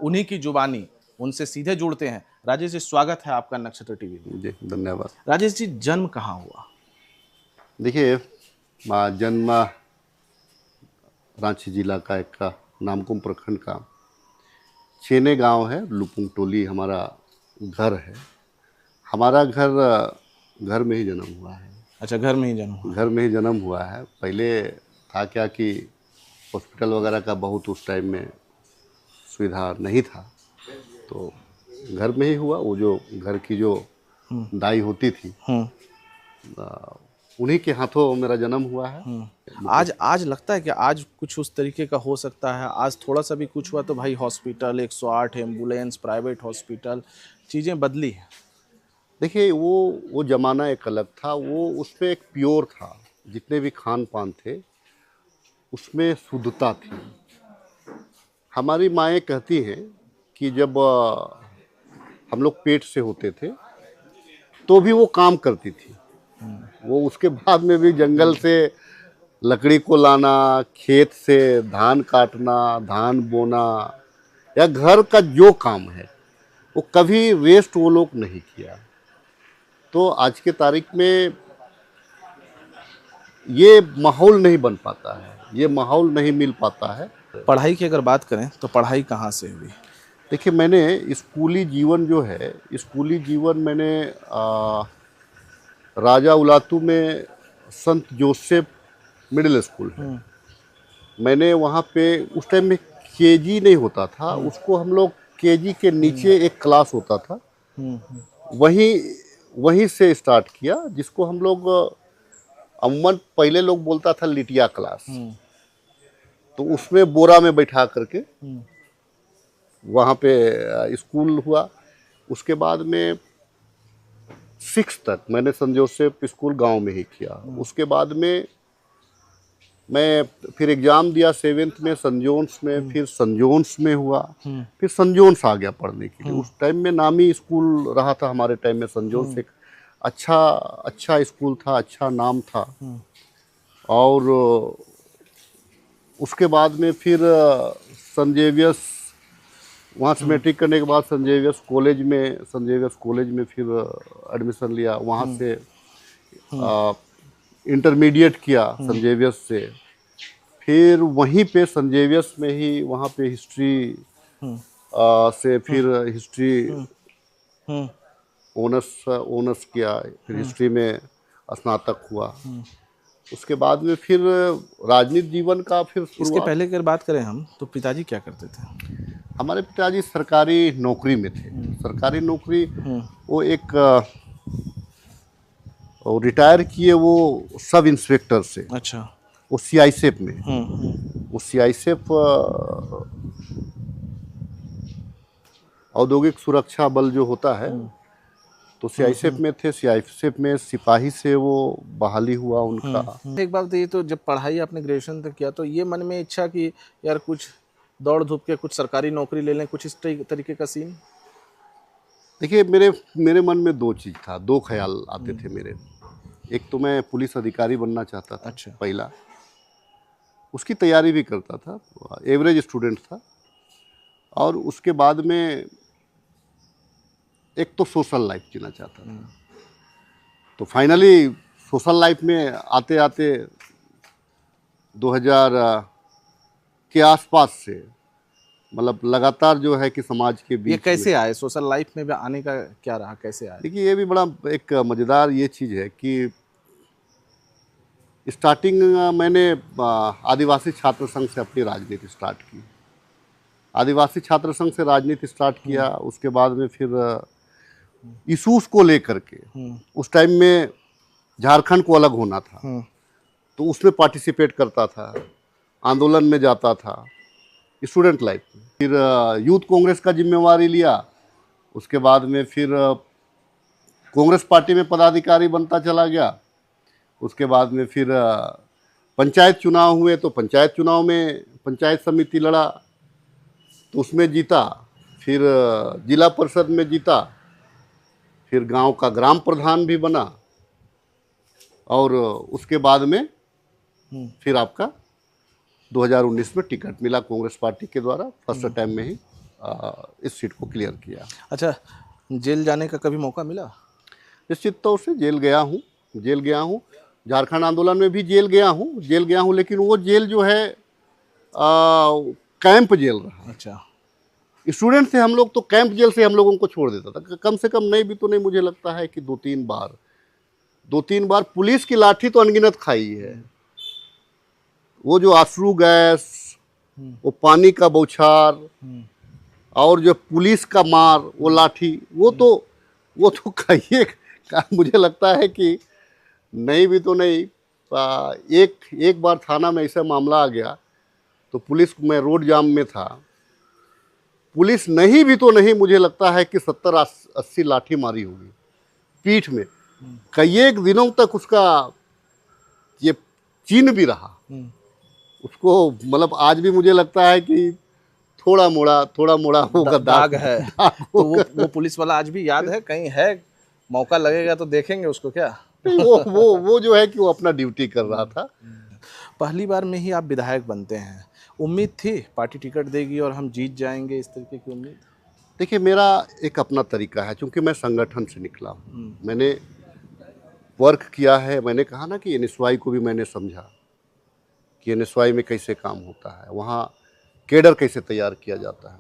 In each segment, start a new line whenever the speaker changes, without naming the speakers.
उन्हीं की जुबानी, उनसे सीधे जुड़ते हैं। राजेश जी, स्वागत है आपका नक्षत्र टीवी में।
जी धन्यवाद।
राजेश जी, जन्म कहाँ हुआ?
देखिए, जन्म रांची जिला का एक का नामकुम प्रखंड का छेने गांव है, लुपुंग टोली हमारा घर है। हमारा घर में ही जन्म हुआ है।
अच्छा, घर में ही जन्म हुआ।
घर में ही जन्म हुआ है। पहले था क्या कि हॉस्पिटल वगैरह का बहुत उस टाइम में सुविधा नहीं था, तो घर में ही हुआ। वो जो घर की जो दाई होती थी, उन्हीं के हाथों मेरा जन्म हुआ है।
आज लगता है कि आज कुछ उस तरीके का हो सकता है? आज थोड़ा सा भी कुछ हुआ तो भाई हॉस्पिटल, 108 एम्बुलेंस, प्राइवेट हॉस्पिटल, चीज़ें बदली हैं।
देखिए, वो ज़माना एक अलग था। वो उसमें एक प्योर था। जितने भी खान पान थे उसमें शुद्धता थी। हमारी माएँ कहती हैं कि जब हम लोग पेट से होते थे तो भी वो काम करती थी। वो उसके बाद में भी जंगल से लकड़ी को लाना, खेत से धान काटना, धान बोना, या घर का जो काम है वो कभी वेस्ट वो लोग नहीं किया। तो आज के तारीख में ये माहौल नहीं बन पाता है, ये माहौल नहीं मिल पाता है।
पढ़ाई की अगर बात करें तो पढ़ाई कहाँ से हुई?
देखिए, मैंने स्कूली जीवन जो है, स्कूली जीवन मैंने राजा उलातू में संत जोसेफ मिडिल स्कूल है, मैंने वहाँ पे उस टाइम में केजी नहीं होता था, उसको हम लोग केजी के नीचे एक क्लास होता था, वहीं वहीं से स्टार्ट किया, जिसको हम लोग अमूमन पहले लोग बोलता था लिटिया क्लास। तो उसमें बोरा में बैठा करके वहाँ पे स्कूल हुआ। उसके बाद में 6 तक मैंने संत जोसेफ स्कूल गांव में ही किया। उसके बाद में मैं फिर एग्ज़ाम दिया 7th में संत जोन्स में, फिर संत जोन्स में हुआ, फिर संत जोन्स आ गया पढ़ने के लिए। उस टाइम में नामी स्कूल रहा था हमारे टाइम में। संत जोन्स एक अच्छा स्कूल था, अच्छा नाम था। और उसके बाद में फिर संत जेवियर्स, वहाँ से मैट्रिक करने के बाद संत जेवियर्स कॉलेज में फिर एडमिशन लिया। वहाँ से इंटरमीडिएट किया संत जेवियर्स से। फिर वहीं पे संत जेवियर्स में ही वहाँ पे हिस्ट्री से फिर हिस्ट्री ऑनर्स किया, फिर हिस्ट्री में स्नातक हुआ। उसके बाद में फिर राजनीति जीवन का फिर
इसके
शुरुआत।
पहले अगर बात करें हम तो पिताजी क्या करते थे?
हमारे पिताजी सरकारी नौकरी में थे। सरकारी नौकरी, वो एक रिटायर किए वो सब इंस्पेक्टर से।
अच्छा।
वो सीआईएसएफ में, वो सीआईएसएफ औद्योगिक सुरक्षा बल जो होता है, तो सीआईएसएफ में थे। सीआईएसएफ में सिपाही से वो बहाली हुआ उनका।
एक बात बताइए, तो जब पढ़ाई आपने ग्रेजुएशन तक किया तो ये मन में इच्छा कि यार कुछ दौड़ धूप के कुछ सरकारी नौकरी ले लें, कुछ इस तरीके का सीन?
देखिए, मेरे मन में दो चीज़ था, दो ख्याल आते थे मेरे। एक तो मैं पुलिस अधिकारी बनना चाहता था।
अच्छा।
पहला, उसकी तैयारी भी करता था, एवरेज स्टूडेंट था। और उसके बाद में एक तो सोशल लाइफ जीना चाहता था। तो फाइनली सोशल लाइफ में आते आते 2000 के आसपास से, मतलब लगातार जो है कि समाज के बीच
ये कैसे आए सोशल लाइफ में भी आने का, क्या रहा, कैसे आए?
देखिए, ये भी बड़ा एक मज़ेदार ये चीज़ है कि स्टार्टिंग मैंने आदिवासी छात्र संघ से अपनी राजनीति स्टार्ट की। आदिवासी छात्र संघ से राजनीति स्टार्ट किया। उसके बाद में फिर इशूज़ को लेकर के, उस टाइम में झारखंड को अलग होना था, तो उसमें पार्टिसिपेट करता था, आंदोलन में जाता था स्टूडेंट लाइफ में। फिर यूथ कांग्रेस का जिम्मेवारी लिया। उसके बाद में फिर कांग्रेस पार्टी में पदाधिकारी बनता चला गया। उसके बाद में फिर पंचायत चुनाव हुए, तो पंचायत चुनाव में पंचायत समिति लड़ा, तो उसमें जीता। फिर जिला परिषद में जीता, फिर गांव का ग्राम प्रधान भी बना। और उसके बाद में फिर आपका 2019 में टिकट मिला कांग्रेस पार्टी के द्वारा, फर्स्ट टाइम में ही इस सीट को क्लियर किया।
अच्छा, जेल जाने का कभी मौका मिला?
निश्चित तौर से जेल गया हूँ। झारखंड आंदोलन में भी जेल गया हूँ, लेकिन वो जेल जो है कैंप जेल रहा।
अच्छा।
स्टूडेंट थे हम लोग, तो कैंप जेल से हम लोगों को छोड़ देता था। कम से कम नहीं भी तो नहीं, मुझे लगता है कि 2-3 बार पुलिस की लाठी तो अनगिनत खाई है। वो जो आंसू गैस, वो पानी का बौछार और जो पुलिस का मार, वो लाठी, वो तो खाइए का। मुझे लगता है कि नहीं भी तो नहीं, एक बार थाना में ऐसा मामला आ गया, तो पुलिस में रोड जाम में था, पुलिस नहीं भी तो नहीं, मुझे लगता है कि 70-80 लाठी मारी होगी पीठ में। कई एक दिनों तक उसका ये चिन्ह भी रहा उसको। मतलब आज भी मुझे लगता है कि थोड़ा मोड़ा होगा
दाग है। तो वो पुलिस वाला आज भी याद है कहीं है? मौका लगेगा तो देखेंगे उसको क्या?
नहीं, वो जो है कि वो अपना ड्यूटी कर रहा था।
पहली बार में ही आप विधायक बनते हैं, उम्मीद थी पार्टी टिकट देगी और हम जीत जाएंगे, इस तरीके की उम्मीद?
देखिए, मेरा एक अपना तरीका है, क्योंकि मैं संगठन से निकला हूँ, मैंने वर्क किया है। मैंने कहा ना कि एनएसवाई को भी मैंने समझा कि एनएसवाई में कैसे काम होता है, वहाँ केडर कैसे तैयार किया जाता है।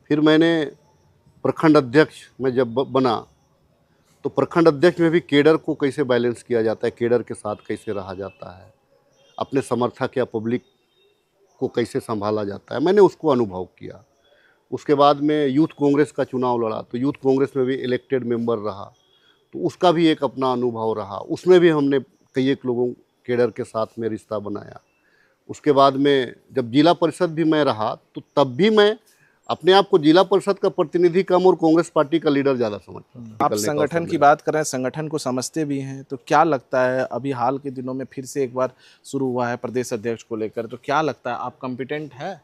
फिर मैंने प्रखंड अध्यक्ष में जब बना, तो प्रखंड अध्यक्ष में भी केडर को कैसे बैलेंस किया जाता है, केडर के साथ कैसे रहा जाता है, अपने समर्थक या पब्लिक को कैसे संभाला जाता है, मैंने उसको अनुभव किया। उसके बाद में यूथ कांग्रेस का चुनाव लड़ा, तो यूथ कांग्रेस में भी इलेक्टेड मेंबर रहा, तो उसका भी एक अपना अनुभव रहा। उसमें भी हमने कई एक लोगों केडर के साथ में रिश्ता बनाया। उसके बाद में जब जिला परिषद भी मैं रहा, तो तब भी मैं अपने आप को जिला परिषद का प्रतिनिधि कम और कांग्रेस पार्टी का लीडर ज़्यादा समझता।
आप संगठन की बात कर रहे हैं, संगठन को समझते भी हैं, तो क्या लगता है अभी हाल के दिनों में फिर से एक बार शुरू हुआ है प्रदेश अध्यक्ष को लेकर, तो क्या लगता है आप कॉम्पिटेंट है?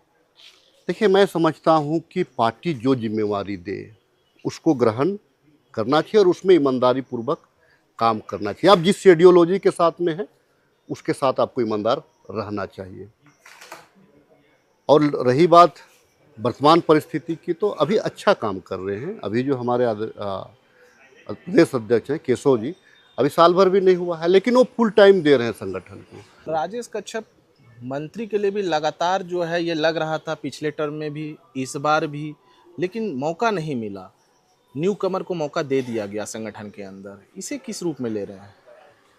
देखिए, मैं समझता हूँ कि पार्टी जो जिम्मेवारी दे उसको ग्रहण करना चाहिए और उसमें ईमानदारी पूर्वक काम करना चाहिए। आप जिस आइडियोलॉजी के साथ में हैं, उसके साथ आपको ईमानदार रहना चाहिए। और रही बात वर्तमान परिस्थिति की, तो अभी अच्छा काम कर रहे हैं। अभी जो हमारे प्रदेश अध्यक्ष हैं केशव जी, अभी साल भर भी नहीं हुआ है, लेकिन वो फुल टाइम दे रहे हैं संगठन को।
राजेश कच्छप मंत्री के लिए भी लगातार जो है ये लग रहा था, पिछले टर्म में भी, इस बार भी, लेकिन मौका नहीं मिला। न्यू कमर को मौका दे दिया गया संगठन के अंदर, इसे किस रूप में ले रहे हैं?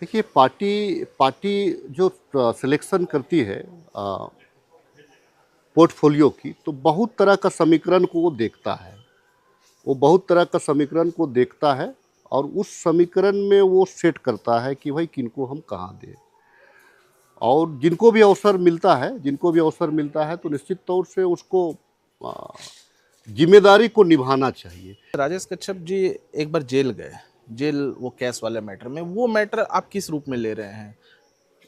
देखिए, पार्टी जो सिलेक्शन करती है पोर्टफोलियो की, तो बहुत तरह का समीकरण को वो देखता है। वो बहुत तरह का समीकरण को देखता है और उस समीकरण में वो सेट करता है कि भाई किनको हम कहाँ दें। और जिनको भी अवसर मिलता है तो निश्चित तौर से उसको जिम्मेदारी को निभाना चाहिए।
राजेश कच्छप जी एक बार जेल गए, जेल वो कैश वाले मैटर में, वो मैटर आप किस रूप में ले रहे हैं?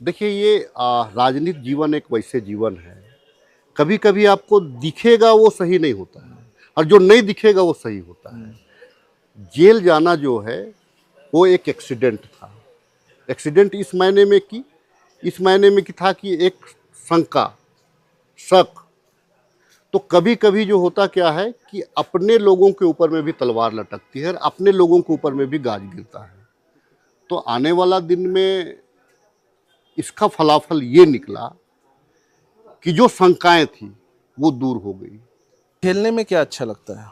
देखिए, ये राजनीतिक जीवन एक वैसे जीवन है, कभी कभी आपको दिखेगा वो सही नहीं होता है और जो नहीं दिखेगा वो सही होता है। जेल जाना जो है वो एक एक्सीडेंट था। एक्सीडेंट इस मायने में कि था कि एक शक। तो कभी कभी जो होता क्या है कि अपने लोगों के ऊपर में भी तलवार लटकती है और अपने लोगों के ऊपर में भी गाज गिरता है। तो आने वाला दिन में इसका फलाफल ये निकला कि जो शंकाएं थी वो दूर हो गई।
खेलने में क्या अच्छा लगता है?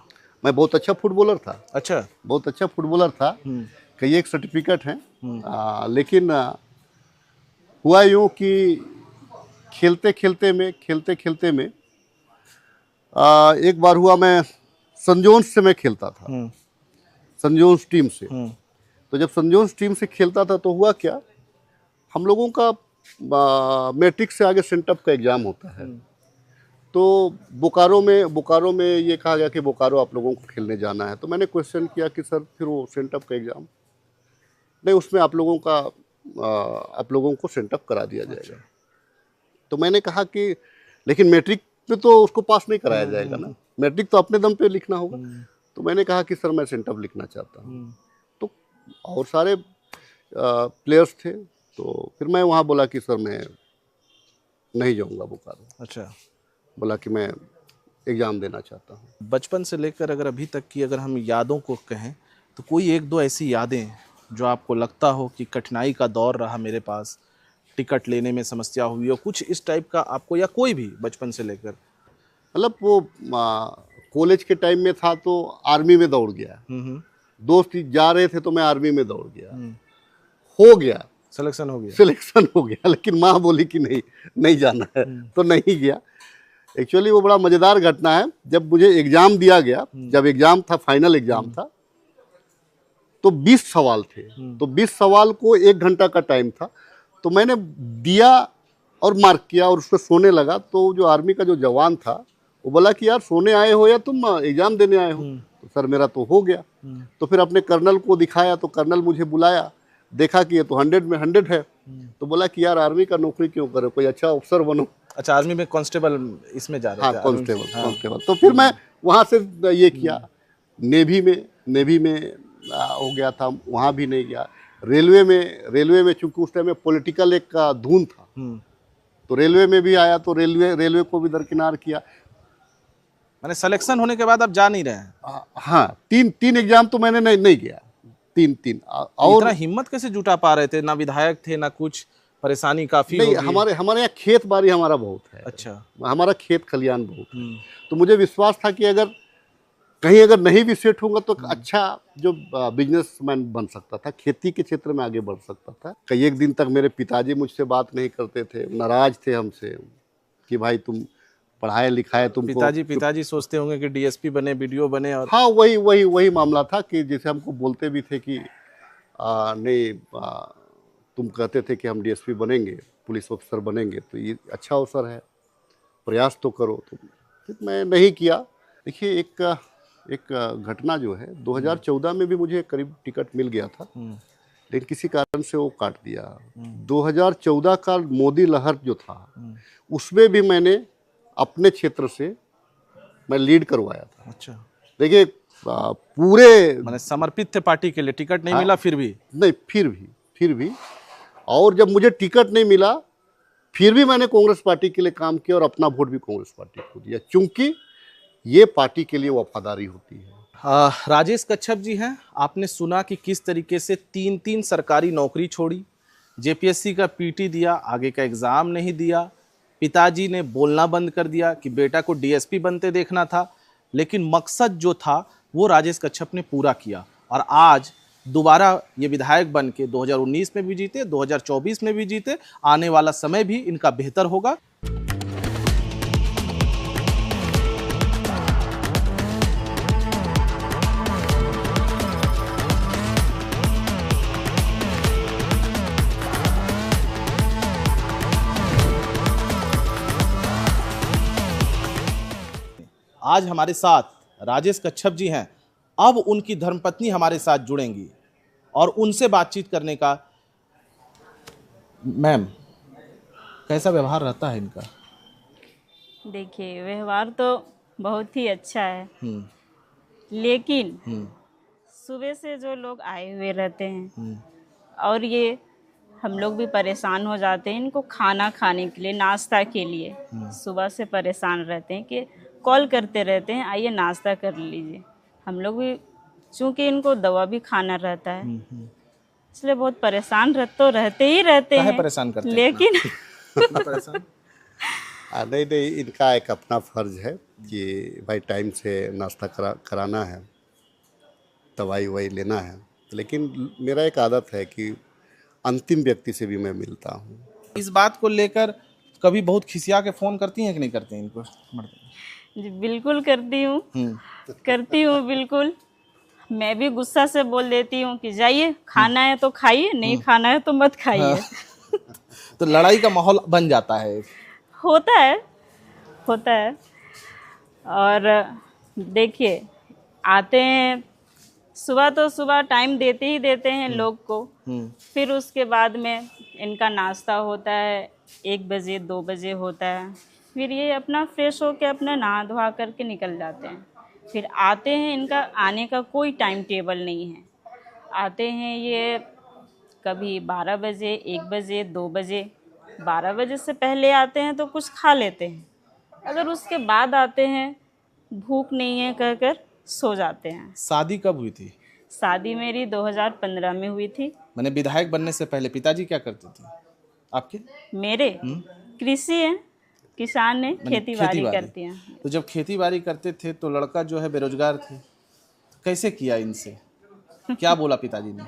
मैं बहुत अच्छा फुटबॉलर था।
अच्छा।
बहुत अच्छा फुटबॉलर था। कई एक सर्टिफिकेट हैं। लेकिन हुआ यूँ कि खेलते खेलते में एक बार हुआ, मैं संजोन्स से मैं खेलता था, संजोन्स टीम से। तो जब संजोन्स टीम से खेलता था तो हुआ क्या, हम लोगों का मैट्रिक से आगे सेंटअप का एग्ज़ाम होता है। तो बोकारो में ये कहा गया कि बोकारो आप लोगों को खेलने जाना है। तो मैंने क्वेश्चन किया कि सर फिर वो सेंटअप का एग्ज़ाम नहीं, उसमें आप लोगों को सेंटअप करा दिया जाएगा। तो मैंने कहा कि लेकिन मैट्रिक पे तो उसको पास नहीं कराया जाएगा ना, मैट्रिक तो अपने दम पे लिखना होगा। तो मैंने कहा कि सर मैं सेंटअप लिखना चाहता हूँ। तो और सारे प्लेयर्स थे, तो फिर मैं वहाँ बोला कि सर मैं नहीं जाऊँगा बोकारो।
अच्छा।
बोला कि मैं एग्ज़ाम देना चाहता हूँ।
बचपन से लेकर अगर अभी तक की अगर हम यादों को कहें तो कोई एक दो ऐसी यादें जो आपको लगता हो कि कठिनाई का दौर रहा मेरे पास, टिकट लेने में समस्या हुई हो, कुछ इस टाइप का आपको, या कोई भी बचपन से लेकर?
मतलब वो कॉलेज के टाइम में था तो आर्मी में दौड़ गया,
हम्म।
दोस्त जा रहे थे तो मैं आर्मी में दौड़ गया, हो गया,
सिलेक्शन हो गया।
सिलेक्शन हो गया, लेकिन माँ बोली कि नहीं नहीं जाना है, तो नहीं गया। एक्चुअली वो बड़ा मज़ेदार घटना है। जब मुझे एग्ज़ाम दिया गया, जब एग्ज़ाम था, फाइनल एग्ज़ाम था, तो 20 सवाल थे, तो 20 सवाल को 1 घंटा का टाइम था, तो मैंने दिया और मार्क किया और उस पर सोने लगा। तो जो आर्मी का जो जवान था वो बोला कि यार सोने आए हो या तुम एग्ज़ाम देने आए हो? तो सर मेरा तो हो गया। तो फिर अपने कर्नल को दिखाया, तो कर्नल मुझे बुलाया, देखा कि ये तो 100 में 100 है, तो बोला कि यार आर्मी का नौकरी क्यों करो, कोई अच्छा अफसर बनो।
अच्छा, आर्मी में कांस्टेबल इसमें जा रहे
हाँ,
थे?
कांस्टेबल। तो फिर मैं वहाँ से ये किया, नेवी में हो गया था, वहाँ भी नहीं गया। रेलवे में चूंकि उस टाइम में पॉलिटिकल एक का धुन था, तो रेलवे में भी आया, तो रेलवे को भी दरकिनार किया।
मैंने सिलेक्शन होने के बाद आप जा नहीं रहे हैं?
हाँ, तीन एग्जाम तो मैंने नहीं गया, तीन।
और इतना हिम्मत कैसे जुटा पा रहे थे? ना विधायक थे ना कुछ, परेशानी काफी
नहीं,
होगी।
हमारे यहाँ खेत बाड़ी हमारा बहुत है।
अच्छा।
हमारा खेत खलियान बहुत है, तो मुझे विश्वास था कि अगर कहीं अगर नहीं भी सेट होगा तो अच्छा जो बिजनेसमैन बन सकता था, खेती के क्षेत्र में आगे बढ़ सकता था। कई एक दिन तक मेरे पिताजी मुझसे बात नहीं करते थे, नाराज थे हमसे कि भाई तुम पढ़ाए लिखाए, तुमको
पिताजी सोचते होंगे कि डीएसपी बने, वीडियो बने। और
हाँ, वही मामला था कि जैसे हमको बोलते भी थे कि नहीं, तुम कहते थे कि हम डीएसपी बनेंगे, पुलिस ऑफिसर बनेंगे, तो ये अच्छा अवसर है, प्रयास तो करो। तो फिर मैं नहीं किया। देखिए, एक घटना जो है, 2014 में भी मुझे करीब टिकट मिल गया था, लेकिन किसी कारण से वो काट दिया। 2014 का मोदी लहर जो था, उसमें भी मैंने अपने क्षेत्र से मैं लीड करवाया था।
अच्छा।
देखिए, पूरे
मैंने समर्पित थे पार्टी के लिए, टिकट नहीं मिला फिर भी?
नहीं, फिर भी और जब मुझे टिकट नहीं मिला फिर भी मैंने कांग्रेस पार्टी के लिए काम किया और अपना वोट भी कांग्रेस पार्टी को दिया, क्योंकि ये पार्टी के लिए वफादारी होती है।
राजेश कच्छप जी हैं, आपने सुना कि किस तरीके से 3 सरकारी नौकरी छोड़ी, जेपीएससी का पीटी दिया, आगे का एग्ज़ाम नहीं दिया, पिताजी ने बोलना बंद कर दिया कि बेटा को डीएसपी बनते देखना था, लेकिन मकसद जो था वो राजेश कच्छप ने पूरा किया। और आज दोबारा ये विधायक बन के 2019 में भी जीते, 2024 में भी जीते, आने वाला समय भी इनका बेहतर होगा। आज हमारे साथ राजेश कच्छप जी हैं। अब उनकी धर्मपत्नी हमारे साथ जुड़ेंगी और उनसे बातचीत करने का। मैम, कैसा व्यवहार रहता है इनका?
देखिए, व्यवहार तो बहुत ही अच्छा है, लेकिन सुबह से जो लोग आए हुए रहते हैं और ये हम लोग भी परेशान हो जाते हैं इनको खाना खाने के लिए, नाश्ता के लिए सुबह से परेशान रहते हैं कि कॉल करते रहते हैं, आइए नाश्ता कर लीजिए। हम लोग भी चूँकि इनको दवा भी खाना रहता है, इसलिए बहुत परेशान रहते ही रहते हैं।
परेशान करते हैं
लेकिन
परेशान?
नहीं, इनका एक अपना फर्ज है कि भाई टाइम से नाश्ता कराना है, दवाई ववाई लेना है। लेकिन मेरा एक आदत है कि अंतिम व्यक्ति से भी मैं मिलता हूँ।
इस बात को लेकर कभी बहुत खिसिया के फ़ोन करती हैं कि नहीं करती हैं इनको?
जी बिल्कुल करती हूँ बिल्कुल। मैं भी गुस्सा से बोल देती हूँ कि जाइए, खाना है तो खाइए, नहीं खाना है तो मत खाइए।
तो लड़ाई का माहौल बन जाता है।
होता है। और देखिए, आते हैं सुबह, तो सुबह टाइम देते ही देते हैं लोग को। फिर उसके बाद में इनका नाश्ता होता है 1 बजे 2 बजे होता है। फिर ये अपना फ्रेश होकर अपना नहा धोआ करके निकल जाते हैं। फिर आते हैं, इनका आने का कोई टाइम टेबल नहीं है। आते हैं ये कभी 12 बजे 1 बजे 2 बजे। 12 बजे से पहले आते हैं तो कुछ खा लेते हैं, अगर उसके बाद आते हैं भूख नहीं है कहकर सो जाते हैं।
शादी कब हुई थी?
शादी मेरी 2015 में हुई थी।
मैंने विधायक बनने से पहले पिताजी क्या करते थे आपके?
मेरे कृषि है, किसान है, खेती बाड़ी
खेती-बाड़ी।
करती हैं।
तो जब खेती बाड़ी करते थे तो लड़का जो है बेरोजगार थे, कैसे किया इनसे? क्या बोला पिताजी ने?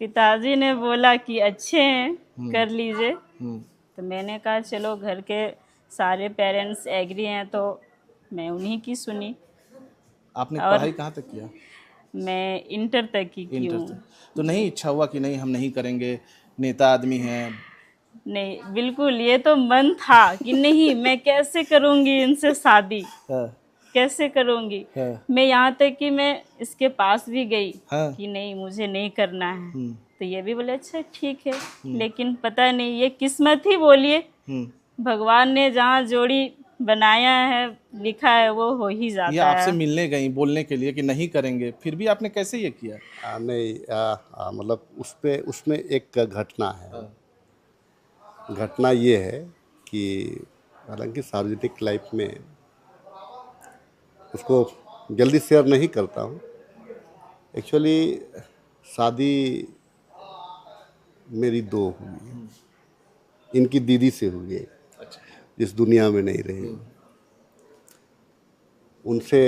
पिताजी ने बोला कि अच्छे हैं, कर लीजिए।
हम्म,
तो मैंने कहा चलो घर के सारे पेरेंट्स एग्री हैं तो मैं उन्हीं की सुनी।
आपने
और
पढ़ाई कहाँ तक किया?
मैं इंटर तक की
इंटर
हूँ।
तक। तो नहीं इच्छा हुआ कि नहीं हम नहीं करेंगे, नेता आदमी हैं?
नहीं, बिल्कुल, ये तो मन था कि नहीं मैं कैसे करूँगी इनसे शादी,
हाँ,
कैसे करूँगी।
हाँ,
मैं यहाँ तक कि मैं इसके पास भी गई
हाँ,
कि नहीं मुझे नहीं करना है।
हम्म,
तो ये भी बोले अच्छा ठीक है, लेकिन पता नहीं ये किस्मत ही बोलिए, भगवान ने जहाँ जोड़ी बनाया है, लिखा है, वो हो ही
ये
जाता
आपसे
है।
मिलने गई बोलने के लिए कि नहीं करेंगे, फिर भी आपने कैसे ये किया?
नहीं मतलब उसमें एक घटना है। घटना ये है कि हालांकि सार्वजनिक लाइफ में उसको जल्दी शेयर नहीं करता हूँ। एक्चुअली शादी मेरी दो हुई, इनकी दीदी से हुई है जिस दुनिया में नहीं रही। उनसे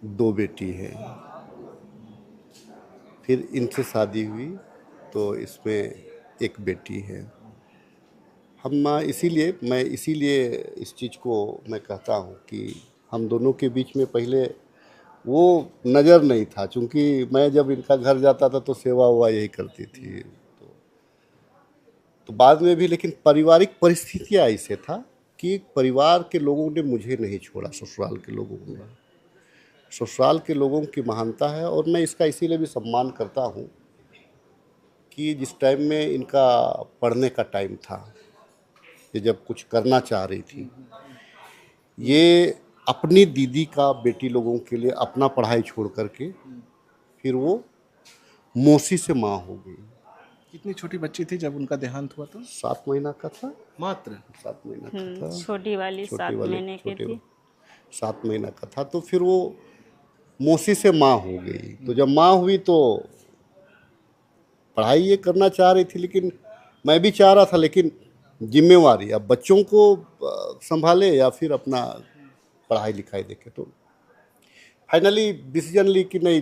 दो बेटी है, फिर इनसे शादी हुई तो इसमें एक बेटी है। मैं इसीलिए इस चीज़ को मैं कहता हूँ कि हम दोनों के बीच में पहले वो नज़र नहीं था, क्योंकि मैं जब इनका घर जाता था तो सेवा हुआ यही करती थी। तो बाद में भी, लेकिन पारिवारिक परिस्थितियाँ ऐसे था कि परिवार के लोगों ने मुझे नहीं छोड़ा, ससुराल के लोगों ने। ससुराल के लोगों की महानता है और मैं इसका इसीलिए भी सम्मान करता हूँ कि जिस टाइम में इनका पढ़ने का टाइम था, ये जब कुछ करना चाह रही थी, ये अपनी दीदी का बेटी लोगों के लिए अपना पढ़ाई छोड़ करके फिर वो मौसी से माँ हो गई।
कितनी छोटी बच्ची थी जब उनका देहांत हुआ? तो
7 महीना का था,
मात्र
7 महीना का था।
छोटी वाली 7 महीने की थी।
7 महीना का था। तो फिर वो मौसी से माँ हो गई। तो जब माँ हुई तो पढ़ाई ये करना चाह रही थी, लेकिन मैं भी चाह रहा था, लेकिन जिम्मेवारी अब बच्चों को संभाले या फिर अपना पढ़ाई लिखाई देखे। तो फाइनली डिसीजन ली कि नहीं,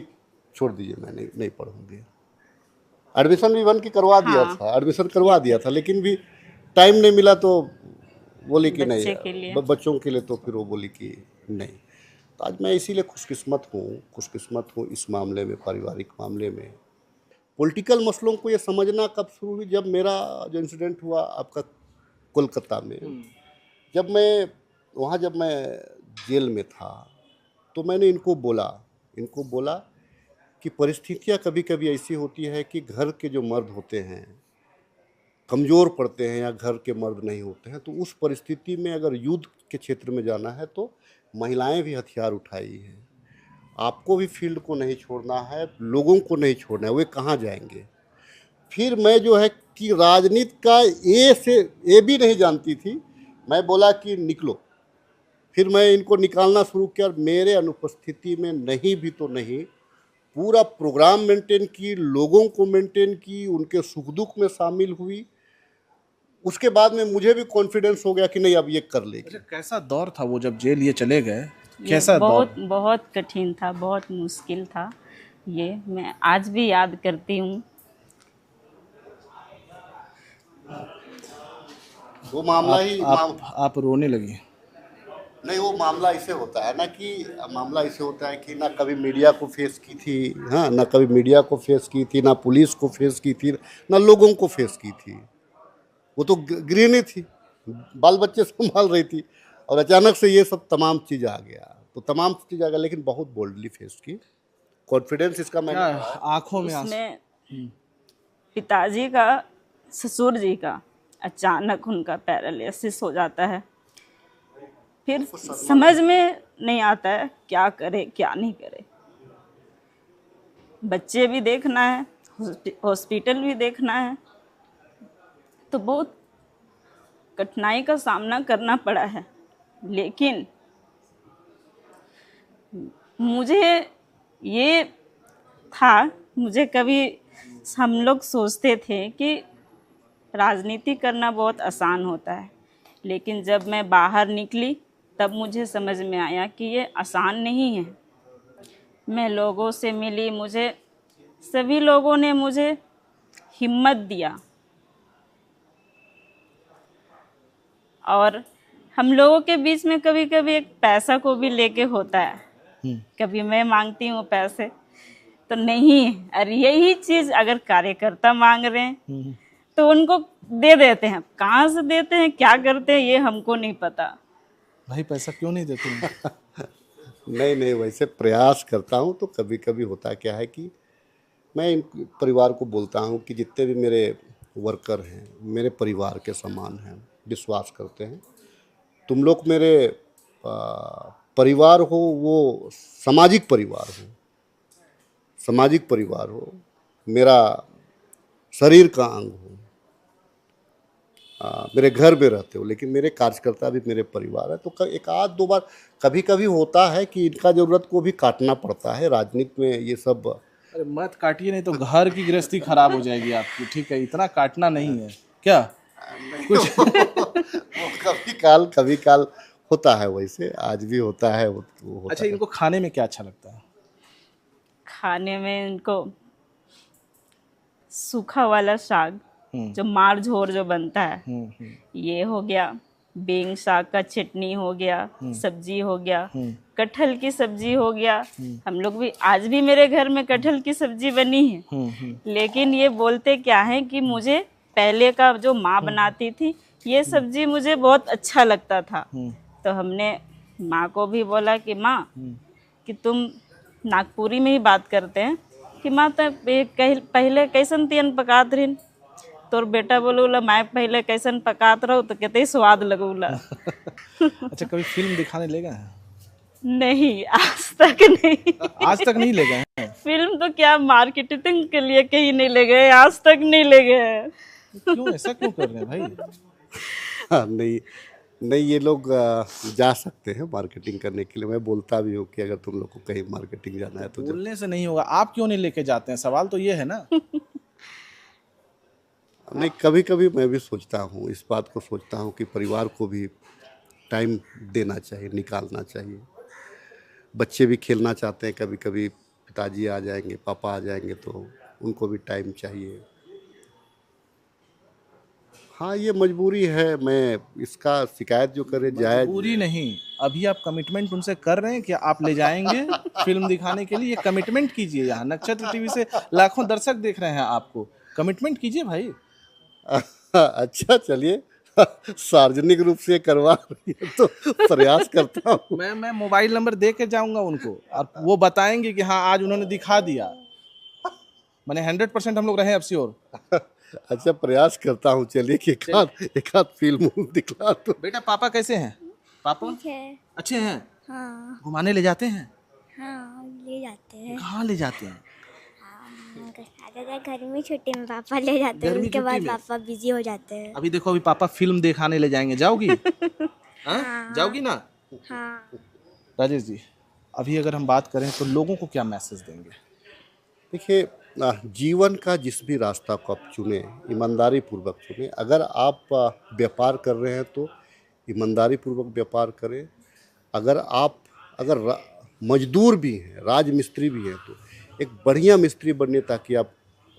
छोड़ दीजिए, मैं नहीं पढ़ूंगी। एडमिशन भी 1 की करवा दिया
हाँ।
था, एडमिशन करवा दिया था, लेकिन भी टाइम नहीं मिला तो बोली कि
बच्चे के लिए।
नहीं, बच्चों के लिए। तो फिर वो बोली कि नहीं। तो आज मैं इसीलिए खुशकिस्मत हूँ इस मामले में, पारिवारिक मामले में। पॉलिटिकल मसलों को ये समझना कब शुरू हुई, जब मेरा जो इंसिडेंट हुआ आपका कोलकाता में, जब मैं जेल में था, तो मैंने इनको बोला कि परिस्थितियाँ कभी कभी ऐसी होती है कि घर के जो मर्द होते हैं कमज़ोर पड़ते हैं या घर के मर्द नहीं होते हैं, तो उस परिस्थिति में अगर युद्ध के क्षेत्र में जाना है तो महिलाएं भी हथियार उठाई हैं। आपको भी फील्ड को नहीं छोड़ना है, लोगों को नहीं छोड़ना है, वे कहाँ जाएंगे। फिर मैं जो है कि राजनीति का ए से ए भी नहीं जानती थी, मैं बोला कि निकलो। फिर मैं इनको निकालना शुरू किया और मेरे अनुपस्थिति में नहीं भी तो नहीं, पूरा प्रोग्राम मेंटेन की, लोगों को मेंटेन की, उनके सुख दुख में शामिल हुई। उसके बाद में मुझे भी कॉन्फिडेंस हो गया कि नहीं, अब ये कर लेगी।
अच्छा, कैसा दौर था वो जब जेल ये चले गए?
ये
कैसा
बहुत
दौर?
बहुत कठिन था, बहुत मुश्किल था। ये मैं आज भी याद करती हूँ।
वो मामला ही
आप रोने लगी?
नहीं, वो मामला ऐसे होता है कि ना कभी मीडिया को फेस की थी, हाँ, ना कभी मीडिया को फेस की थी, ना पुलिस को फेस की थी, ना लोगों को फेस की थी। वो तो गृहिणी थी, बाल बच्चे संभाल रही थी, और अचानक से ये सब तमाम चीज़ आ गया। लेकिन बहुत बोल्डली फेस की। कॉन्फिडेंस इसका मैंने
आंखों में आंसू?
उसमें पिताजी का, ससुर जी का अचानक उनका पैरालिसिस हो जाता है। फिर समझ में नहीं आता है क्या करे क्या नहीं करे। बच्चे भी देखना है, हॉस्पिटल भी देखना है, तो बहुत कठिनाई का सामना करना पड़ा है। लेकिन मुझे ये था, मुझे कभी हम लोग सोचते थे कि राजनीति करना बहुत आसान होता है, लेकिन जब मैं बाहर निकली तब मुझे समझ में आया कि ये आसान नहीं है। मैं लोगों से मिली, मुझे सभी लोगों ने मुझे हिम्मत दिया, और हम लोगों के बीच में कभी कभी एक पैसा को भी लेके होता है। कभी मैं मांगती हूँ पैसे तो नहीं, और यही चीज़ अगर कार्यकर्ता मांग रहे हैं तो उनको दे देते हैं। कहाँ से देते हैं, क्या करते हैं, ये हमको नहीं पता।
भाई पैसा क्यों नहीं देते हैं?
नहीं, वैसे प्रयास करता हूँ। तो कभी कभी होता क्या है कि मैं इन परिवार को बोलता हूँ कि जितने भी मेरे वर्कर हैं मेरे परिवार के समान हैं, विश्वास करते हैं। तुम लोग मेरे परिवार हो, वो सामाजिक परिवार हो, सामाजिक परिवार हो, मेरा शरीर का अंग हो, मेरे घर में रहते हो, लेकिन मेरे कार्यकर्ता भी मेरे परिवार है। तो एक आध दो बार कभी कभी होता है कि इनका ज़रूरत को भी काटना पड़ता है। राजनीति में ये सब।
अरे मत काटिए, नहीं तो घर की गृहस्थी खराब हो जाएगी आपकी। ठीक है, इतना काटना नहीं है क्या कुछ।
कभी काल होता है, वैसे आज भी होता है वो होता
अच्छा, इनको खाने में क्या अच्छा लगता है?
खाने में इनको सूखा वाला साग, जो मार झोर जो बनता है, ये हो गया, बेंग साग का चटनी हो गया, सब्जी हो गया, कटहल की सब्जी हो गया। हम लोग भी आज भी मेरे घर में कटहल की सब्जी बनी है। लेकिन ये बोलते क्या है कि मुझे पहले का जो माँ बनाती थी ये सब्जी मुझे बहुत अच्छा लगता था। तो हमने माँ को भी बोला कि माँ, कि तुम नागपुरी में ही बात करते हैं कि माँ तो पहले कैसन तियन पकात रही, तोर बेटा बोलूला मैं पहले कैसन पकात रहूँ तो कहते स्वाद लगूला।
अच्छा, कभी फिल्म दिखाने ले गए हैं?
नहीं, आज तक नहीं।
आज तक नहीं ले गए हैं?
फिल्म तो क्या, मार्केटिंग के लिए कहीं नहीं ले गए, आज तक नहीं ले गए।
क्यों, ऐसा क्यों कर रहे हैं भाई?
हाँ, नहीं ये लोग जा सकते हैं मार्केटिंग करने के लिए। मैं बोलता भी हूँ कि अगर तुम लोग को कहीं मार्केटिंग जाना है तो
बोलने से नहीं होगा, आप क्यों नहीं लेके जाते हैं? सवाल तो ये है ना।
नहीं, कभी कभी मैं भी सोचता हूँ, इस बात को सोचता हूँ कि परिवार को भी टाइम देना चाहिए, निकालना चाहिए। बच्चे भी खेलना चाहते हैं, कभी कभी पिताजी आ जाएंगे, पापा आ जाएंगे, तो उनको भी टाइम चाहिए। हाँ, ये मजबूरी है। मैं इसका शिकायत जो करे जायज।
पूरी नहीं, अभी आप कमिटमेंट उनसे कर रहे हैं कि आप ले जाएंगे फिल्म दिखाने के लिए। ये कमिटमेंट कीजिए। यहाँ नक्षत्र टीवी से लाखों दर्शक देख रहे हैं आपको, कमिटमेंट कीजिए भाई।
अच्छा, चलिए, सार्वजनिक रूप से करवा रही है तो प्रयास करता हूँ।
मैं मोबाइल नंबर दे के जाऊंगा उनको, और वो बताएंगे कि हाँ आज उन्होंने दिखा दिया। मैंने 100% हम लोग रहे अब श्योर।
अच्छा, प्रयास करता हूँ। चलिए कि एक आध फिल्म दिखला दो।
बेटा, पापा कैसे हैं? पापा अच्छे हैं?
हाँ
घुमाने ले जाते हैं?
हाँ, ले जाते हैं।
कहाँ ले जाते हैं?
गर्मी छुट्टी में पापा ले जाते हैं,
गर्मी
उसके बाद
छुट्टी में?
पापा बिजी हो जाते हैं।
अभी देखो, अभी पापा फिल्म दिखाने ले जाएंगे, जाओगी? हाँ, जाओगी ना?
हाँ,
राजेश जी, अभी अगर हम बात करें तो लोगों को क्या मैसेज देंगे?
देखिए, जीवन का जिस भी रास्ता को आप चुने, ईमानदारी पूर्वक चुने। अगर आप व्यापार कर रहे हैं तो ईमानदारी पूर्वक व्यापार करें। अगर मजदूर भी हैं, राज मिस्त्री भी हैं, तो एक बढ़िया मिस्त्री बनिए ताकि आप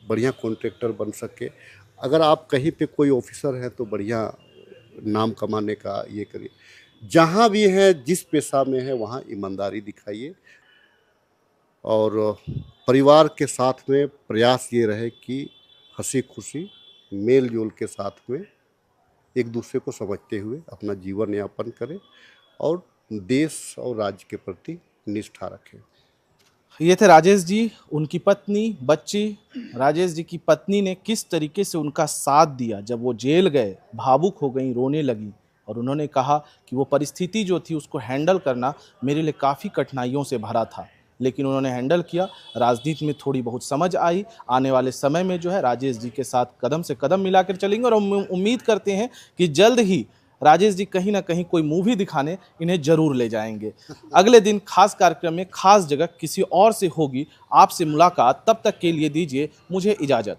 बढ़िया कॉन्ट्रैक्टर बन सके। अगर आप कहीं पे कोई ऑफिसर हैं तो बढ़िया नाम कमाने का ये करिए। जहाँ भी है, जिस पेशा में है, वहाँ ईमानदारी दिखाइए। और परिवार के साथ में प्रयास ये रहे कि हंसी खुशी मेल जोल के साथ में एक दूसरे को समझते हुए अपना जीवन यापन करें और देश और राज्य के प्रति निष्ठा रखें।
ये थे राजेश जी, उनकी पत्नी, बच्ची। राजेश जी की पत्नी ने किस तरीके से उनका साथ दिया। जब वो जेल गए, भावुक हो गई, रोने लगी, और उन्होंने कहा कि वो परिस्थिति जो थी उसको हैंडल करना मेरे लिए काफ़ी कठिनाइयों से भरा था, लेकिन उन्होंने हैंडल किया। राजनीति में थोड़ी बहुत समझ आई। आने वाले समय में जो है राजेश जी के साथ कदम से कदम मिलाकर चलेंगे, और हम उम्मीद करते हैं कि जल्द ही राजेश जी कहीं ना कहीं कोई मूवी दिखाने इन्हें जरूर ले जाएंगे। अगले दिन खास कार्यक्रम में खास जगह किसी और से होगी आपसे मुलाकात। तब तक के लिए दीजिए मुझे इजाज़त।